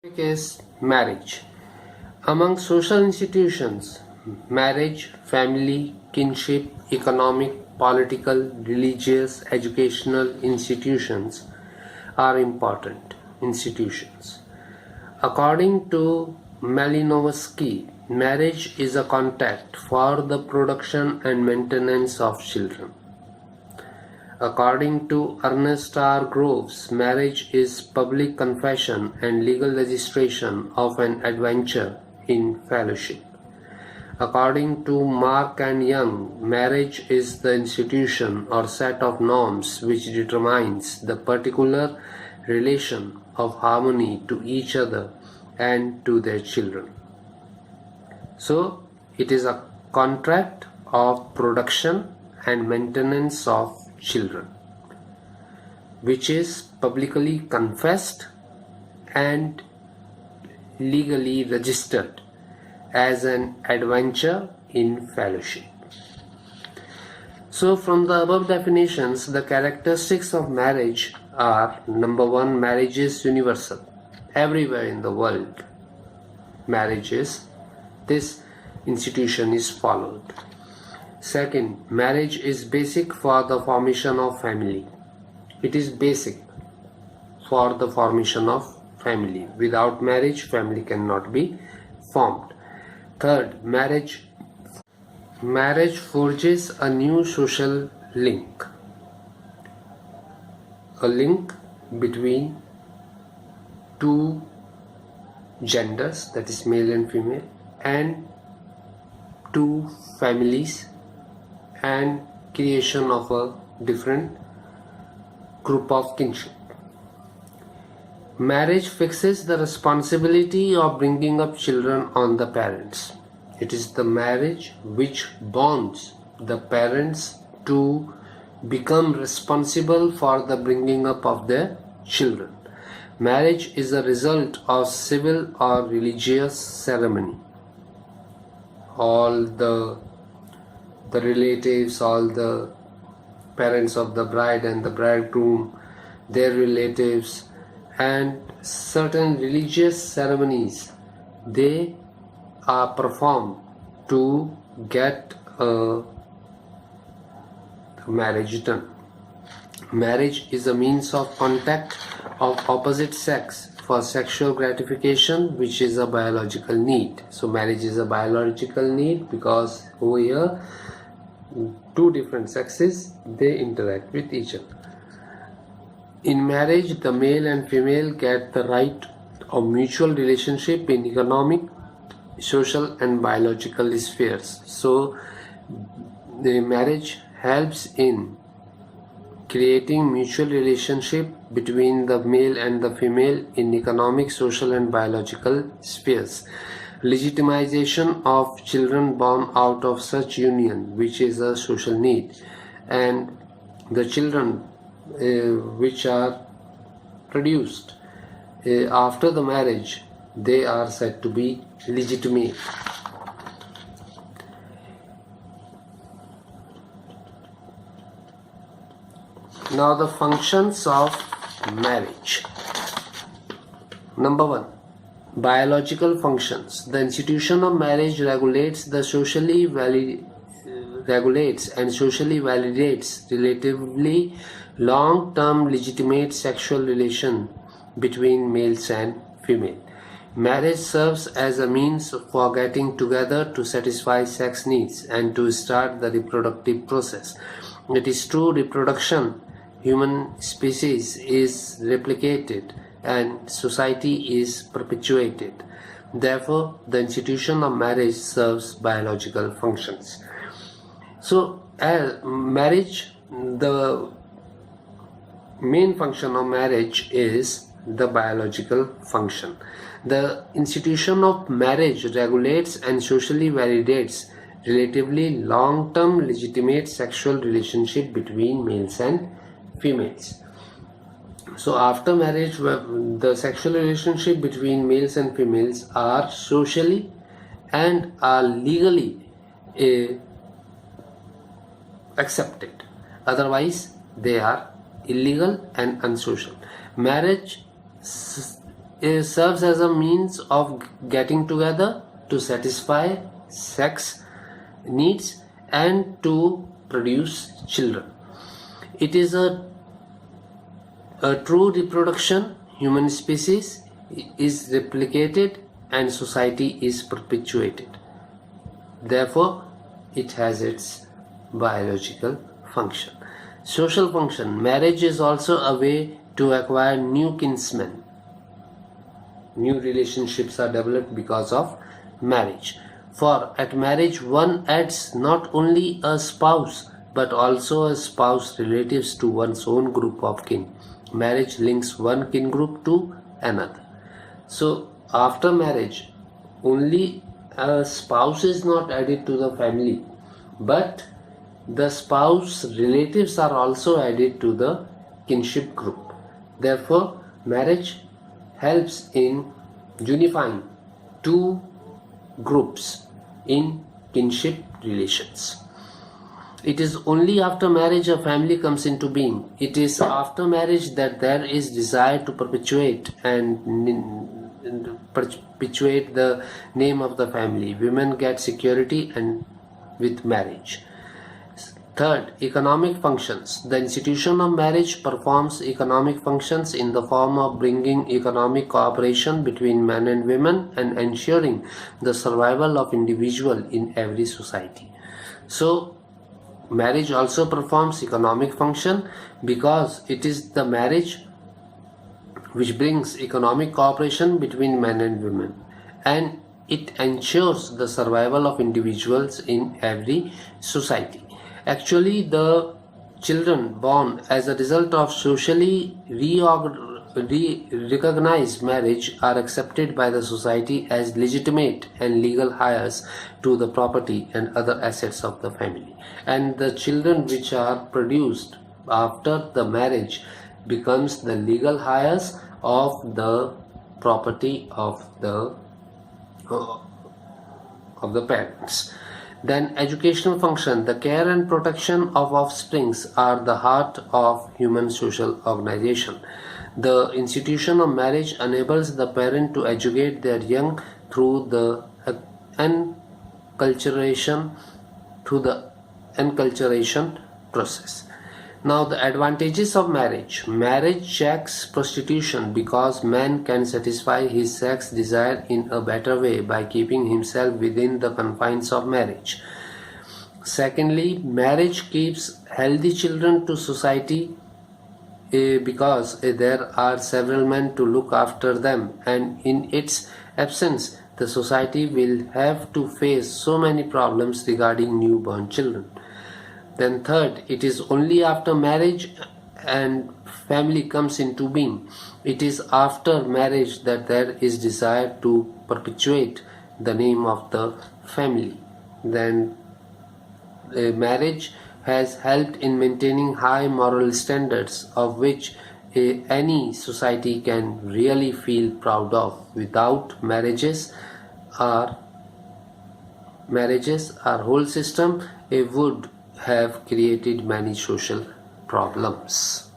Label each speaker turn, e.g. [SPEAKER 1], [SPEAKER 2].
[SPEAKER 1] Topic is marriage. Among social institutions, marriage, family, kinship, economic, political, religious, educational institutions are important institutions. According to Malinowski, marriage is a contract for the production and maintenance of children. According to Ernest R. Groves, marriage is public confession and legal registration of an adventure in fellowship. According to Mark and Young, marriage is the institution or set of norms which determines the particular relation of harmony to each other and to their children. So, it is a contract of production and maintenance of children, which is publicly confessed and legally registered as an adventure in fellowship. So from the above definitions, the characteristics of marriage are: number one, marriage is universal. Everywhere in the world, this institution is followed. Second, marriage is basic for the formation of family. It is basic for the formation of family. Without marriage, family cannot be formed. Third, marriage forges a new social link. A link between two genders, that is male and female, and two families, and creation of a different group of kinship. Marriage fixes the responsibility of bringing up children on the parents. It is the marriage which bonds the parents to become responsible for the bringing up of their children. Marriage is a result of civil or religious ceremony. All the relatives, all the parents of the bride and the bridegroom, their relatives, and certain religious ceremonies, they are performed to get a marriage done. Marriage is a means of contact of opposite sex for sexual gratification, which is a biological need. So marriage is a biological need because over here two different sexes, they interact with each other. In marriage, the male and female get the right of mutual relationship in economic, social and biological spheres. So the marriage helps in creating mutual relationship between the male and the female in economic, social and biological spheres. Legitimization of children born out of such union, which is a social need, and the children which are produced after the marriage, they are said to be legitimate. Now the functions of marriage. Number one, biological functions. The institution of marriage regulates and socially validates relatively long-term legitimate sexual relation between males and female. Marriage serves as a means for getting together to satisfy sex needs and to start the reproductive process. It is through reproduction human species is replicated and society is perpetuated. Therefore, the institution of marriage serves biological functions. So, marriage, the main function of marriage is the biological function. The institution of marriage regulates and socially validates relatively long-term legitimate sexual relationship between males and females. So after marriage, the sexual relationship between males and females are socially and are legally accepted. Otherwise, they are illegal and unsocial. Marriage serves as a means of getting together to satisfy sex needs and to produce children. It is a true reproduction. Human species is replicated and society is perpetuated. Therefore, it has its biological function. Social function. Marriage is also a way to acquire new kinsmen. New relationships are developed because of marriage. For at marriage, one adds not only a spouse but also a spouse relatives to one's own group of kin. Marriage links one kin group to another. So, after marriage, only a spouse is not added to the family, but the spouse relatives are also added to the kinship group. Therefore, marriage helps in unifying two groups in kinship relations. It is only after marriage a family comes into being. It is after marriage that there is desire to perpetuate the name of the family. Women get security and with marriage. Third, economic functions. The institution of marriage performs economic functions in the form of bringing economic cooperation between men and women and ensuring the survival of individual in every society. So, marriage also performs economic function because it is the marriage which brings economic cooperation between men and women, and it ensures the survival of individuals in every society. Actually, the children born as a result of socially recognized marriage are accepted by the society as legitimate and legal heirs to the property and other assets of the family. And the children which are produced after the marriage becomes the legal heirs of the property of the parents. Then educational function. The care and protection of offsprings are the heart of human social organization. The institution of marriage enables the parent to educate their young through the enculturation process. Now, the advantages of marriage. Marriage checks prostitution because man can satisfy his sex desire in a better way by keeping himself within the confines of marriage. Secondly, marriage keeps healthy children to society because there are several men to look after them, and in its absence, the society will have to face so many problems regarding newborn children. Then third, it is only after marriage and family comes into being. It is after marriage that there is desire to perpetuate the name of the family. Then marriage has helped in maintaining high moral standards of which any society can really feel proud of. Without marriages, our whole system would have created many social problems.